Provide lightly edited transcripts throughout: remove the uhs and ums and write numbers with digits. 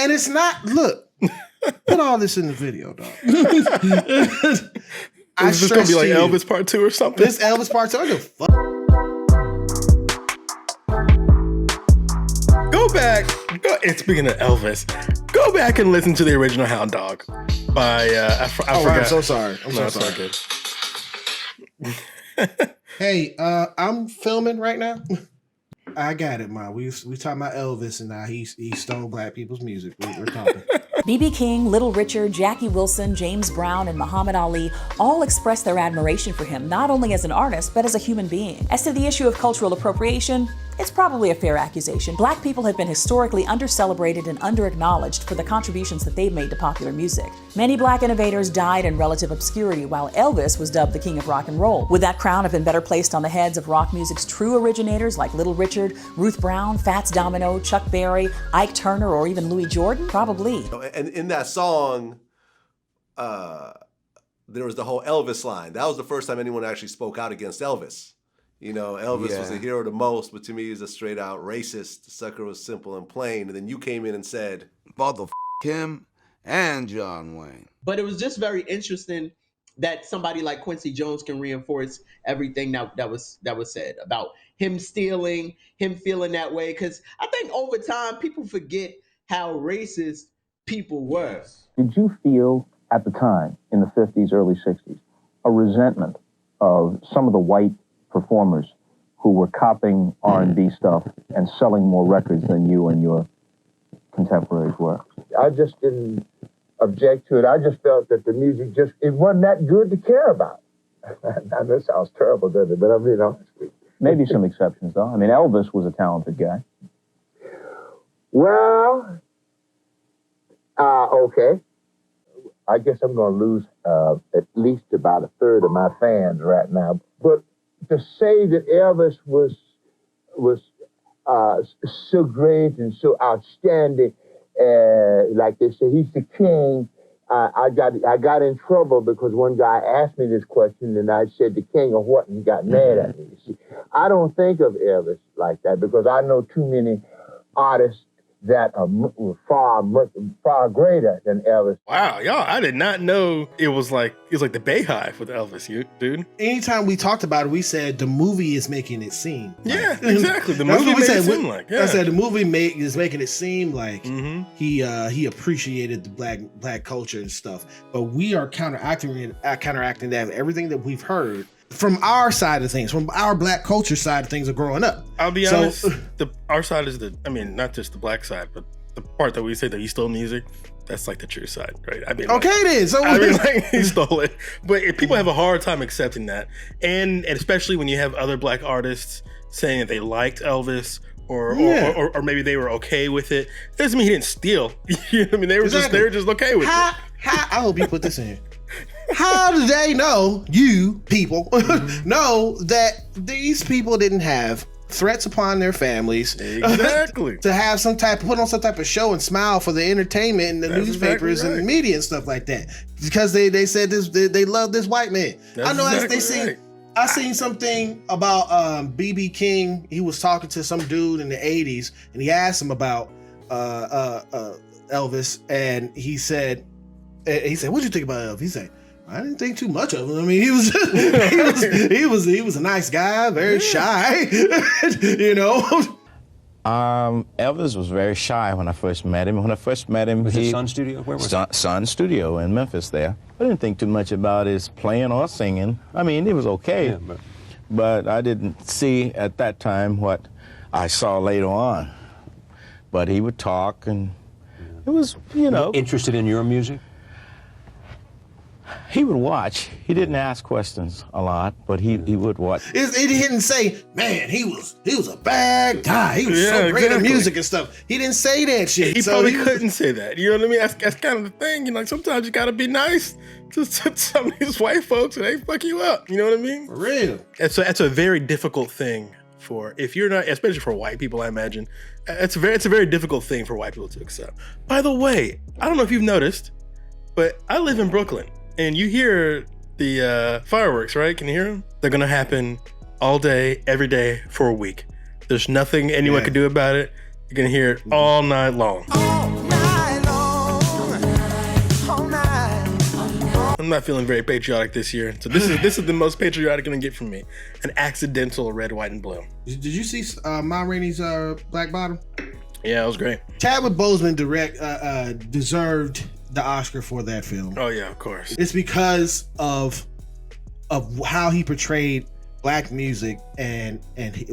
And it's not, look, put all this in the video, dog. Is this going to be like Elvis Part 2 or something? This Elvis Part 2, I give a fuck. Go back, and speaking of Elvis, go back and listen to the original Hound Dog by, I forgot. I'm so sorry. I'm so sorry. Hey, I'm filming right now. I got it, man. We talking about Elvis and now he stole black people's music. We're talking. B.B. King, Little Richard, Jackie Wilson, James Brown, and Muhammad Ali all expressed their admiration for him, not only as an artist, but as a human being. As to the issue of cultural appropriation, it's probably a fair accusation. Black people have been historically under-celebrated and under-acknowledged for the contributions that they've made to popular music. Many black innovators died in relative obscurity, while Elvis was dubbed the king of rock and roll. Would that crown have been better placed on the heads of rock music's true originators like Little Richard, Ruth Brown, Fats Domino, Chuck Berry, Ike Turner, or even Louis Jordan? Probably. And in that song, there was the whole Elvis line. That was the first time anyone actually spoke out against Elvis. You know, Elvis was the hero the most, but to me, he's a straight out racist. The sucker was simple and plain. And then you came in and said, "Mother him and John Wayne." But it was just very interesting that somebody like Quincy Jones can reinforce everything that was said about him stealing, him feeling that way. Because I think over time, people forget how racist people were. Did you feel at the time, in the 50s, early 60s, a resentment of some of the white performers who were copying R&B stuff and selling more records than you and your contemporaries were? I just didn't object to it. I just felt that the music it wasn't that good to care about. Now, this sounds terrible, doesn't it? But I'm being honest with you. Maybe some exceptions, though. I mean, Elvis was a talented guy. Well, okay. I guess I'm going to lose at least about a third of my fans right now. But to say that Elvis was so great and so outstanding, like they say, he's the king. I got in trouble because one guy asked me this question and I said the king of what, and he got mad at me. You see, I don't think of Elvis like that because I know too many artists that are far greater than Elvis. Wow, y'all! I did not know it was like the Bayhive with Elvis, dude. Anytime we talked about it, we said the movie is making it seem. Yeah, exactly. The movie made it seem like. Yeah. I said the movie is making it seem like he appreciated the black culture and stuff. But we are counteracting that with everything that we've heard from our side of things, from our black culture side of things of growing up. I'll be honest, our side is not just the black side, but the part that we say that he stole music, that's like the true side, right? I mean, okay, it is. He stole it. But if people have a hard time accepting that, and especially when you have other black artists saying that they liked Elvis or maybe they were okay with it, doesn't mean he didn't steal. You know what I mean? They were just okay with it. I hope you put this in here. How do they know, you people, know that these people didn't have threats upon their families? Exactly. To have put on some type of show and smile for the entertainment and the newspapers and the media and stuff like that. Because they said they love this white man. I know I seen something about B.B. King. He was talking to some dude in the 80s and he asked him about Elvis, and he said, "What'd you think about Elvis?" He said, "I didn't think too much of him. I mean, he was a nice guy, very shy, you know." Elvis was very shy when I first met him. Was it Sun Studio? Where was it? Sun Studio in Memphis there. I didn't think too much about his playing or singing. I mean, it was okay, but I didn't see at that time what I saw later on. But he would talk, and it was, Interested in your music? He would watch. He didn't ask questions a lot, but he would watch. He didn't say, "Man, he was a bad guy. He was so great at music and stuff." He didn't say that shit. He probably couldn't say that. You know what I mean? That's kind of the thing. Sometimes you gotta be nice to some of these white folks, and they fuck you up. You know what I mean? For real. That's a very difficult thing if you're not, especially for white people, I imagine. It's a very difficult thing for white people to accept. By the way, I don't know if you've noticed, but I live in Brooklyn. And you hear the fireworks, right? Can you hear them? They're gonna happen all day, every day for a week. There's nothing anyone can do about it. You're gonna hear it all night long. All night I'm not feeling very patriotic this year. So this is the most patriotic you're gonna get from me. An accidental red, white, and blue. Did you see Ma Rainey's Black Bottom? Yeah, it was great. Chadwick Boseman deserved the Oscar for that film. Oh yeah, of course. It's because of how he portrayed Black music and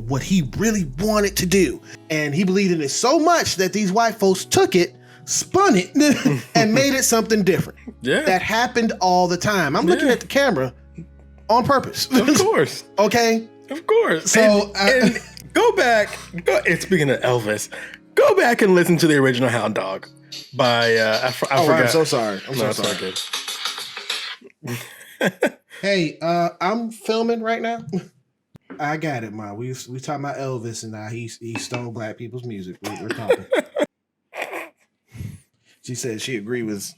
what he really wanted to do. And he believed in it so much that these white folks took it, spun it, and made it something different. Yeah. That happened all the time. I'm looking at the camera on purpose. Of course. Okay? Of course. So, and go back, and speaking of Elvis, go back and listen to the original Hound Dog by, I forgot. I'm so sorry. I'm so it's all sorry. good. Hey, I'm filming right now. I got it, Ma. We talking about Elvis and he stole Black people's music. We're talking. She said she agreed with.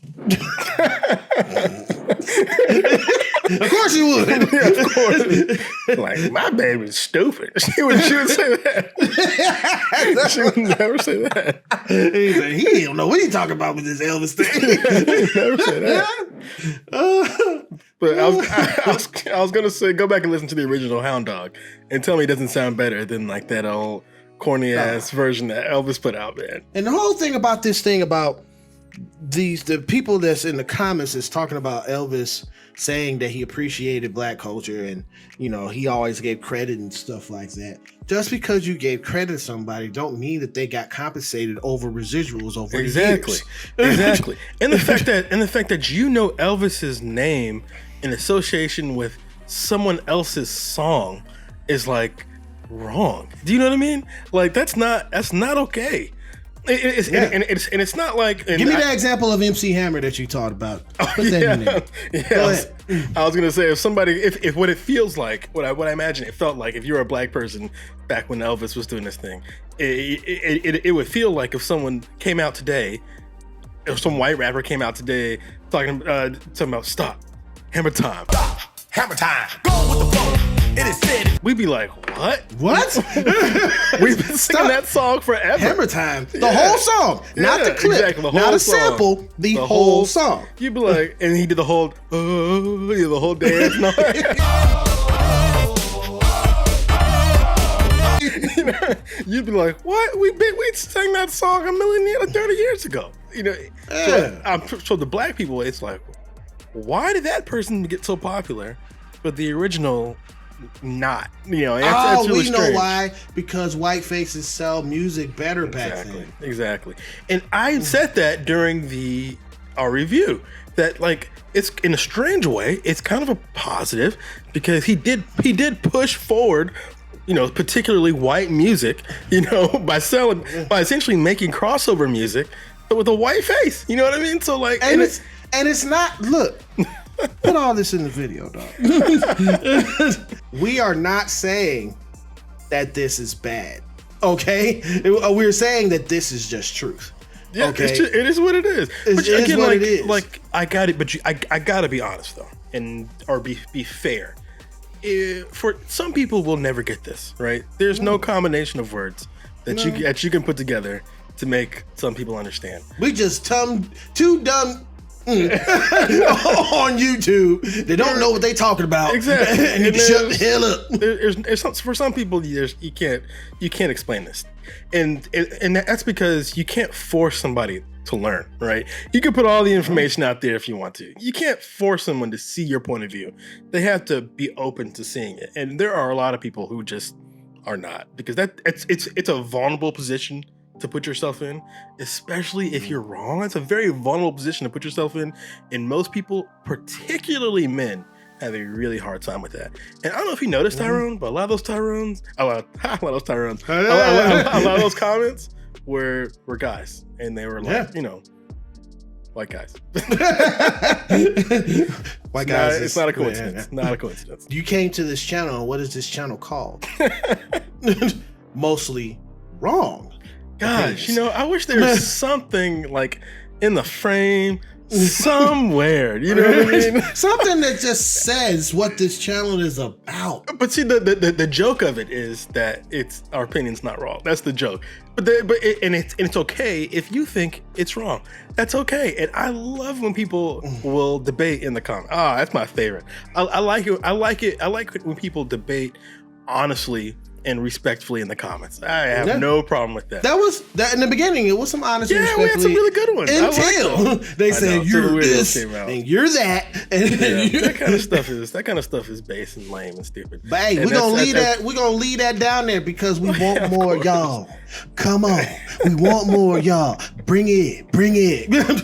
Of course you would. Of course. Like, my baby's stupid. She would say that. She would never say that. He don't know what he talking about with this Elvis thing. Never say that. But I was gonna say, go back and listen to the original Hound Dog and tell me it doesn't sound better than like that old corny ass version that Elvis put out, man. And the whole thing about this thing about the people that's in the comments is talking about Elvis saying that he appreciated Black culture and, you know, he always gave credit and stuff like that. Just because you gave credit to somebody don't mean that they got compensated over residuals over exactly. years. Exactly. And the fact that you know Elvis's name in association with someone else's song is like wrong. Do you know what I mean? Like that's not okay. It's not like. Give me that example of MC Hammer that you taught about. Put that in there. I was gonna say if what it feels like, what I imagine it felt like if you were a Black person back when Elvis was doing this thing, it would feel like if someone came out today, if some white rapper came out today talking about stop, hammer time. Stop, hammer time. Go with the flow. It is said. We'd be like, what? What? We've been singing that song forever. Hammer time. The whole song. Not the clip. Exactly, the whole not a song. Sample. The whole song. You'd be like, and he did the whole dance. You'd be like, what? We sang that song 30 years ago. You know, so the Black people, it's like, why did that person get so popular, but the original not? You know, that's really we know strange. why. Because white faces sell music better back then. Exactly. And I said that during our review that like it's in a strange way, it's kind of a positive because he did push forward, you know, particularly white music, you know, by essentially making crossover music, but with a white face. You know what I mean? So like, and it's not. Look, put all this in the video, dog. We are not saying that this is bad. Okay, we're saying that this is just truth. Yeah, okay, it is what it is. It is what it is. Like I got it, but I gotta be honest though, or be fair. For some people will never get this, right? There's no combination of words that you can put together to make some people understand. We just two dumb on YouTube. They don't know what they talking about. Exactly. And you shut the hell up. For some people, you can't explain this, and that's because you can't force somebody to learn, right? You can put all the information out there if you want to. You can't force someone to see your point of view. They have to be open to seeing it, and there are a lot of people who just are not, because it's a vulnerable position to put yourself in, especially if you're wrong. It's a very vulnerable position to put yourself in, and most people, particularly men, have a really hard time with that. And I don't know if you noticed, Tyrone, but a lot of those comments were guys, and they were like, you know, white guys. White guys. It's not a coincidence. Not a coincidence. You came to this channel, and what is this channel called? Mostly wrong. Gosh, you know, I wish there was something like in the frame, somewhere. You know what I mean? Something that just says what this channel is about. But see, the joke of it is that our opinion's not wrong. That's the joke. It's okay if you think it's wrong. That's okay. And I love when people will debate in the comments. That's my favorite. I like it. I like it when people debate honestly and respectfully in the comments. I have no problem with that. That was in the beginning. It was some honest and respectfully. We had some really good ones. Until they said you're this and you're that, and that kind of stuff is base and lame and stupid. But hey, we're gonna leave that down there because we want more y'all. Come on, we want more y'all. Bring it.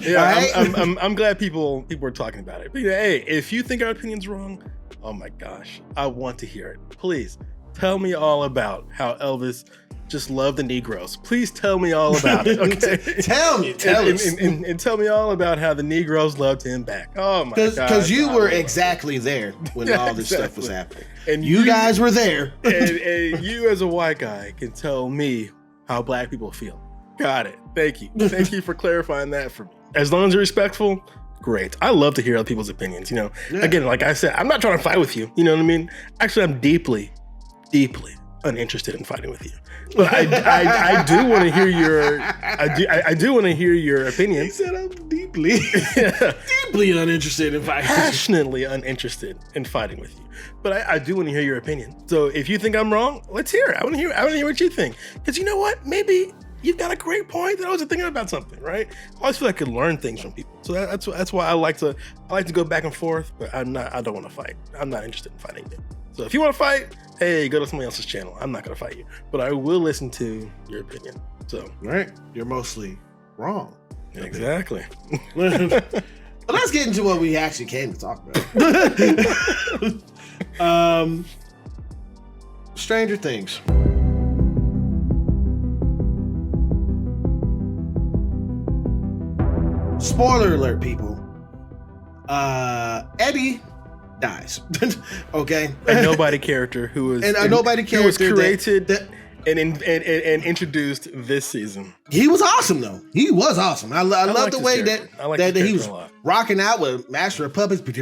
Yeah, right? I'm glad people are talking about it. But hey, if you think our opinion's wrong, oh my gosh, I want to hear it. Please. Tell me all about how Elvis just loved the Negroes. Please tell me all about it. Okay, tell us, and tell me all all about how the Negroes loved him back. Oh my God! Because you were exactly there when all this stuff was happening, and you guys were there. and you, as a white guy, can tell me how black people feel. Got it. Thank you for clarifying that for me. As long as you're respectful. Great. I love to hear other people's opinions. You know, Again, like I said, I'm not trying to fight with you. You know what I mean? Actually, I'm deeply uninterested in fighting with you. But I do want to hear I do want to hear your opinion. He said I'm deeply uninterested in fighting. Passionately uninterested in fighting with you. But I do want to hear your opinion. So if you think I'm wrong, let's hear it. I want to hear what you think. Because you know what? Maybe you've got a great point that I wasn't thinking about something, right? I always feel like I could learn things from people. So that's why I like to go back and forth, but I don't want to fight. I'm not interested in fighting you. So if you want to fight, hey, go to somebody else's channel. I'm not going to fight you, but I will listen to your opinion. So, right, you're mostly wrong. Exactly. Well, let's get into what we actually came to talk about. Stranger Things. Spoiler alert, people. Eddie dies. Okay, a nobody character who was created and introduced this season. He was awesome though. He was awesome. I love the way that he was rocking out with Master of Puppets. Love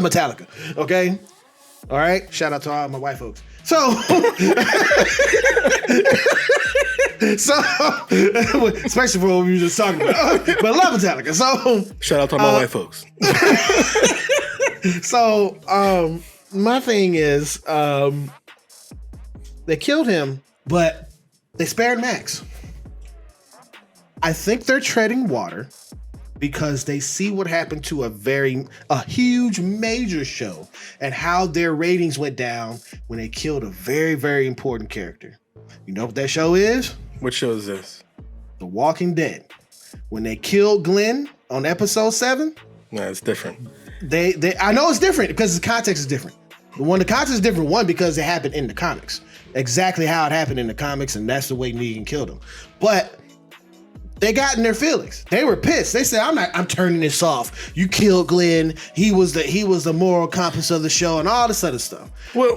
Metallica. Okay, all right. Shout out to all my white folks. So especially for what we were just talking about, but love Metallica. So shout out to my white folks. So my thing is, they killed him, but they spared Max. I think they're treading water because they see what happened to a huge major show and how their ratings went down when they killed a very, very important character. You know what that show is? What show is this? The Walking Dead. When they killed Glenn on episode 7. No, it's different. I know it's different because the context is different. The context is different, one, because it happened in the comics. Exactly how it happened in the comics, and that's the way Negan killed him. But they got in their feelings. They were pissed. They said, I'm turning this off. You killed Glenn. He was the moral compass of the show and all this other stuff. Well,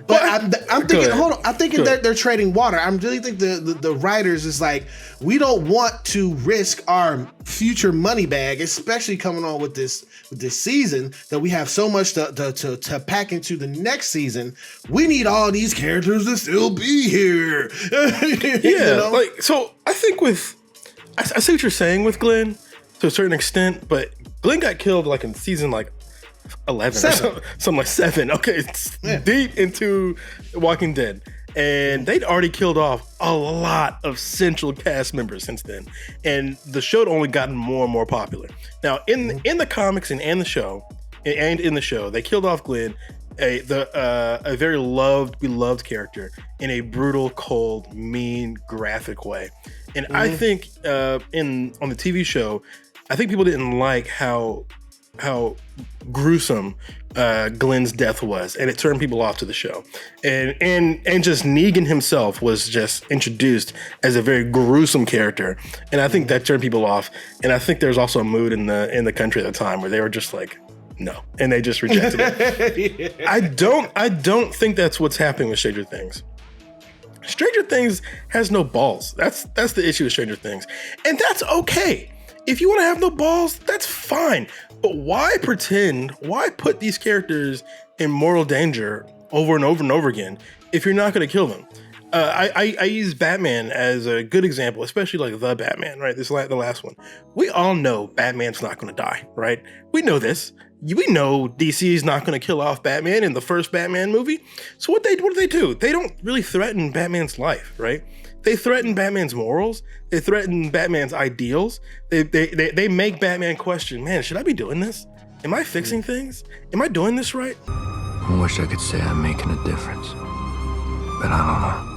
but I'm thinking, hold on. I'm thinking they're trading water. I really think the writers is like, we don't want to risk our future money bag, especially coming on with this season that we have so much to pack into the next season. We need all these characters to still be here. Yeah, you know? So I think I see what you're saying with Glenn to a certain extent, but Glenn got killed in season 11 something like 7. Okay, it's deep into Walking Dead, and they'd already killed off a lot of central cast members since then, and the show had only gotten more and more popular. Now in the comics and in the show, they killed off Glenn, a very beloved character, in a brutal, cold, mean, graphic way. And I think on the TV show, I think people didn't like how gruesome Glenn's death was, and it turned people off to the show. And just Negan himself was just introduced as a very gruesome character, and I think that turned people off. And I think there's also a mood in the country at the time where they were just like, no, and they just rejected it. I don't think that's what's happening with Stranger Things. Stranger Things has no balls. That's the issue with Stranger Things. And that's okay. If you want to have no balls, that's fine. But why pretend? Why put these characters in mortal danger over and over and over again if you're not going to kill them? I use Batman as a good example, especially like the Batman, right? The last one. We all know Batman's not going to die, right? We know this. We know DC is not going to kill off Batman in the first Batman movie. So what do they do? They don't really threaten Batman's life, right? They threaten Batman's morals. They threaten Batman's ideals. They make Batman question, man, should I be doing this? Am I fixing things? Am I doing this right? I wish I could say I'm making a difference, but I don't know.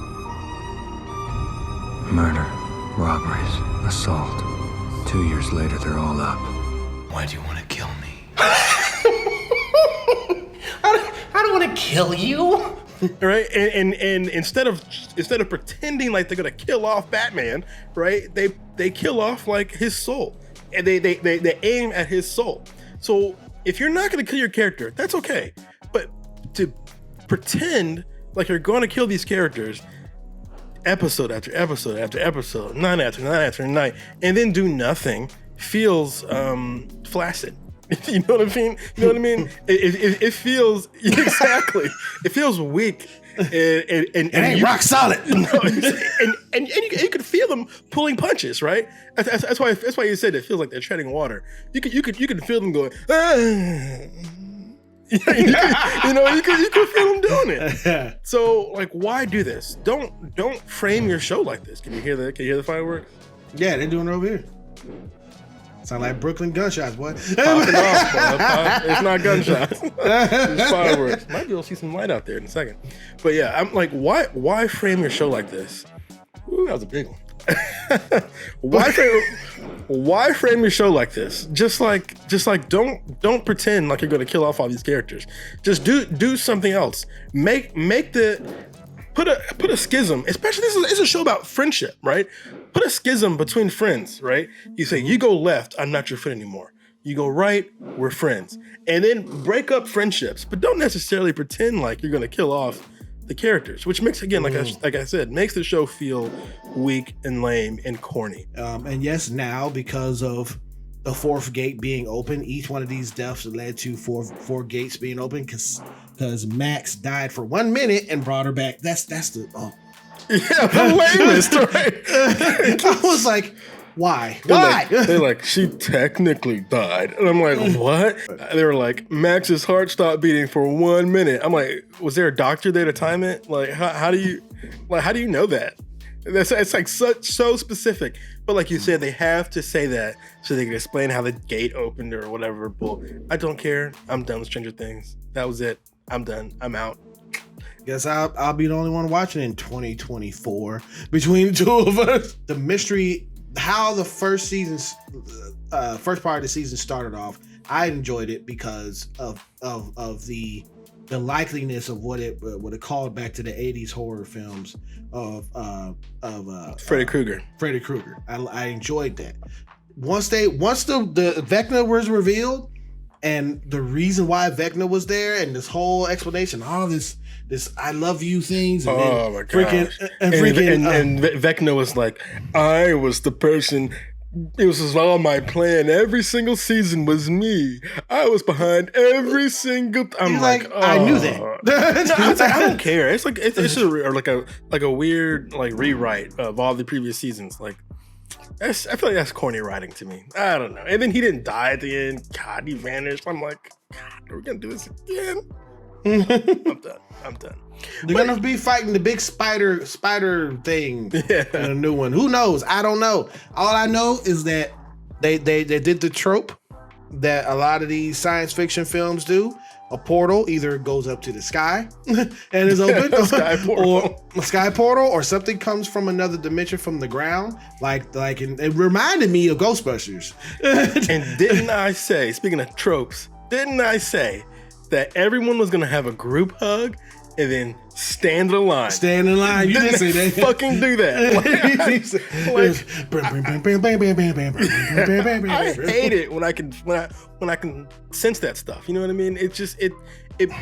Murder, robberies, assault. 2 years later, they're all up. Why do you want to kill me? I don't want to kill you. Right, and instead of pretending like they're gonna kill off Batman, right? They kill off like his soul, and they aim at his soul. So if you're not gonna kill your character, that's okay. But to pretend like you're gonna kill these characters, episode after episode after episode, night after night after night, and then do nothing feels flaccid. You know what I mean? You know what I mean? It feels exactly. It feels weak, and ain't rock solid. And you could feel them pulling punches, right? That's why you said it feels like they're treading water. You could feel them going. You could feel them doing it. So like, why do this? Don't frame your show like this. Can you hear the fireworks? Yeah, they're doing it over here. Sound like Brooklyn gunshots, boy. Popping off, bro. It's not gunshots. It's fireworks. Might be able to see some light out there in a second. But yeah, I'm like, why frame your show like this? Ooh, that was a big one. Why frame your show like this? Just like don't pretend like you're gonna kill off all these characters. Just do something else. Put a schism, especially this is a show about friendship, right? Put a schism between friends, right? You say, you go left, I'm not your friend anymore. You go right, we're friends. And then break up friendships, but don't necessarily pretend like you're gonna kill off the characters, which makes, again, like I said, makes the show feel weak and lame and corny. And yes, now because of the fourth gate being open, each one of these deaths led to four gates being open because Max died for 1 minute and brought her back. That's the lamest, right? I was like, why? They're like, she technically died. And I'm like, what? They were like, Max's heart stopped beating for 1 minute. I'm like, was there a doctor there to time it? Like, how do you know that? It's like so specific. But like you said, they have to say that so they can explain how the gate opened or whatever. But I don't care. I'm done with Stranger Things. That was it. I'm done. I'm out. Guess I'll be the only one watching in 2024 between the two of us. The mystery, how the first part of the season started off, I enjoyed it because of the likeliness of what it called back to the 80s horror films of Freddy Krueger. I enjoyed that. Once the Vecna was revealed and the reason why Vecna was there and this whole explanation, all this I love you things, and oh my gosh. And Vecna was like, I was the person. It was all my plan. Every single season was me. I was behind every single. I'm like, oh. I knew that. No, I don't care. It's like it's like a weird like rewrite of all the previous seasons. Like, I feel like that's corny writing to me. I don't know. And then he didn't die at the end. God, he vanished. I'm like, God, are we gonna do this again? I'm done. They're gonna be fighting the big spider thing in a new one. Who knows? I don't know. All I know is that they did the trope that a lot of these science fiction films do. A portal either goes up to the sky and is open, or a sky portal, or something comes from another dimension from the ground. Like it reminded me of Ghostbusters. And didn't I say, speaking of tropes, that everyone was gonna have a group hug and then stand in line? You didn't say that. Fucking do that. I hate it when I can sense that stuff. You know what I mean? It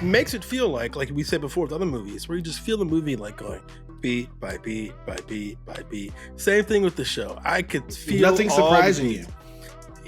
makes it feel like we said before with other movies, where you just feel the movie like going, beat by beat by beat by beat. Same thing with the show. I could feel nothing surprising you.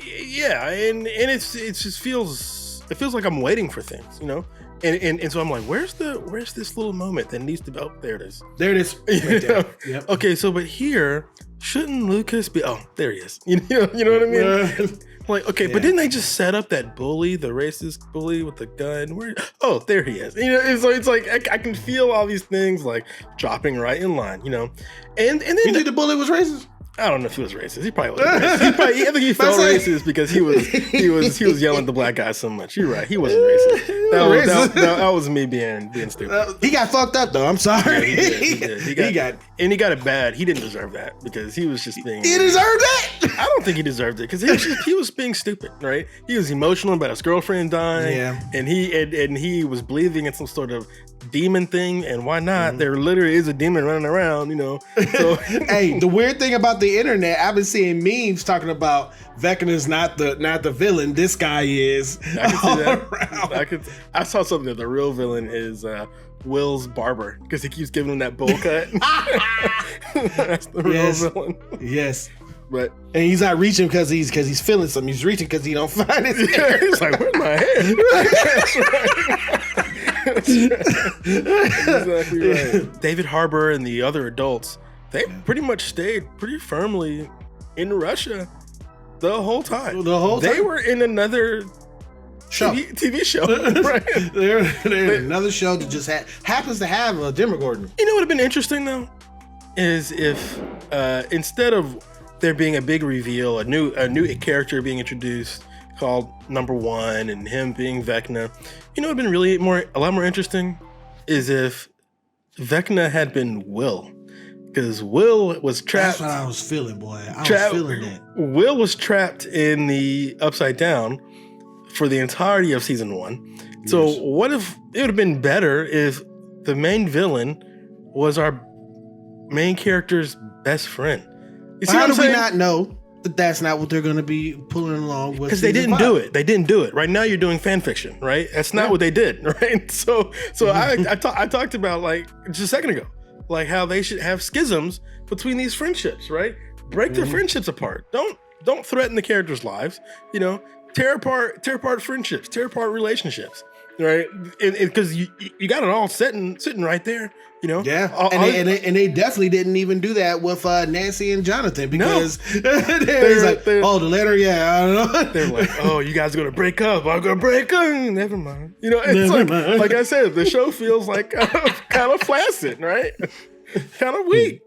Yeah, and it just feels like I'm waiting for things, you know. And so I'm like, where's this little moment that needs to be? Oh, there it is. There it is. Right there. Yep. Okay, so but here, shouldn't Lucas be? Oh, there he is. You know what I mean? Like, okay, but didn't they just set up that bully, the racist bully with the gun? Oh, there he is. You know, it's like I can feel all these things like dropping right in line. You know, and then you think the bully was racist? I don't know if he was racist. He probably wasn't racist. I think he felt racist because he was yelling at the black guy so much. You're right. He wasn't racist. That was me being stupid. He got fucked up though. I'm sorry. Yeah, he got it bad. He didn't deserve that because he was just being. He deserved that? I don't think he deserved it because he was being stupid, right? He was emotional about his girlfriend dying. Yeah. And he was believing in some sort of demon thing, and why not? Mm-hmm. There literally is a demon running around, you know. So hey, the weird thing about the internet, I've been seeing memes talking about Vecna's not the villain. This guy is. I can see that. I saw something that the real villain is Will's barber because he keeps giving him that bowl cut. That's the real villain. Yes. But and he's not reaching because he's feeling something. He's reaching because he don't find his hair. He's like, where's my hair? Exactly right. David Harbour and the other adults, they pretty much stayed pretty firmly in Russia the whole time. They were in another show. TV show. Right? They're in another show that just happens to have a Demogorgon. You know what would have been interesting though? Is if instead of there being a big reveal, a new character being introduced called Number One and him being Vecna, you know what would have been really a lot more interesting is if Vecna had been Will. Because Will was trapped. That's what I was feeling, boy. I was feeling that. Will was trapped in the Upside Down for the entirety of season 1. Yes. So what if it would have been better if the main villain was our main character's best friend? You see How do we not know that that's not what they're going to be pulling along with? Because they didn't do it. They didn't do it. Right now you're doing fan fiction, right? That's not what they did, right? So I talked about like just a second ago, like how they should have schisms between these friendships, right? Break their friendships apart. Don't threaten the characters' lives. You know, tear apart friendships, tear apart relationships, right? Because you got it all sitting right there. You know? Yeah, and they definitely didn't even do that with Nancy and Jonathan because they're like, oh, the letter, yeah, I don't know. They're like, oh, you guys are gonna break up? I'm gonna break up. Never mind. You know, it's like I said, the show feels like kind of flaccid, right? Kind of weak.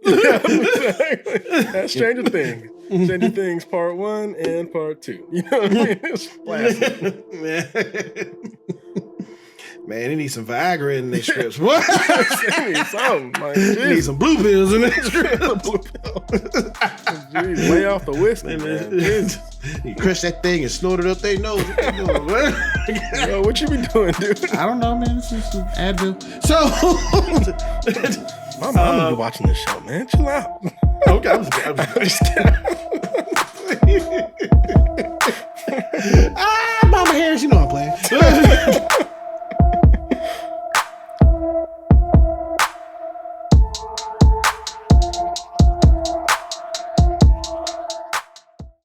That's Stranger Things. Stranger Things Part 1 and Part 2. You know what I mean? It's flaccid. Man, they need some Viagra in their scripts. What? They need something. Like, they need some blue pills in their scripts. Blue pill. Jeez, lay off the whiskey, man. You crush that thing and snort it up their nose. What you doing, man? Yo, what you be doing, dude? I don't know, man. It's just an Advil. So, my mom be watching this show, man. Chill out. Okay, I'm just kidding.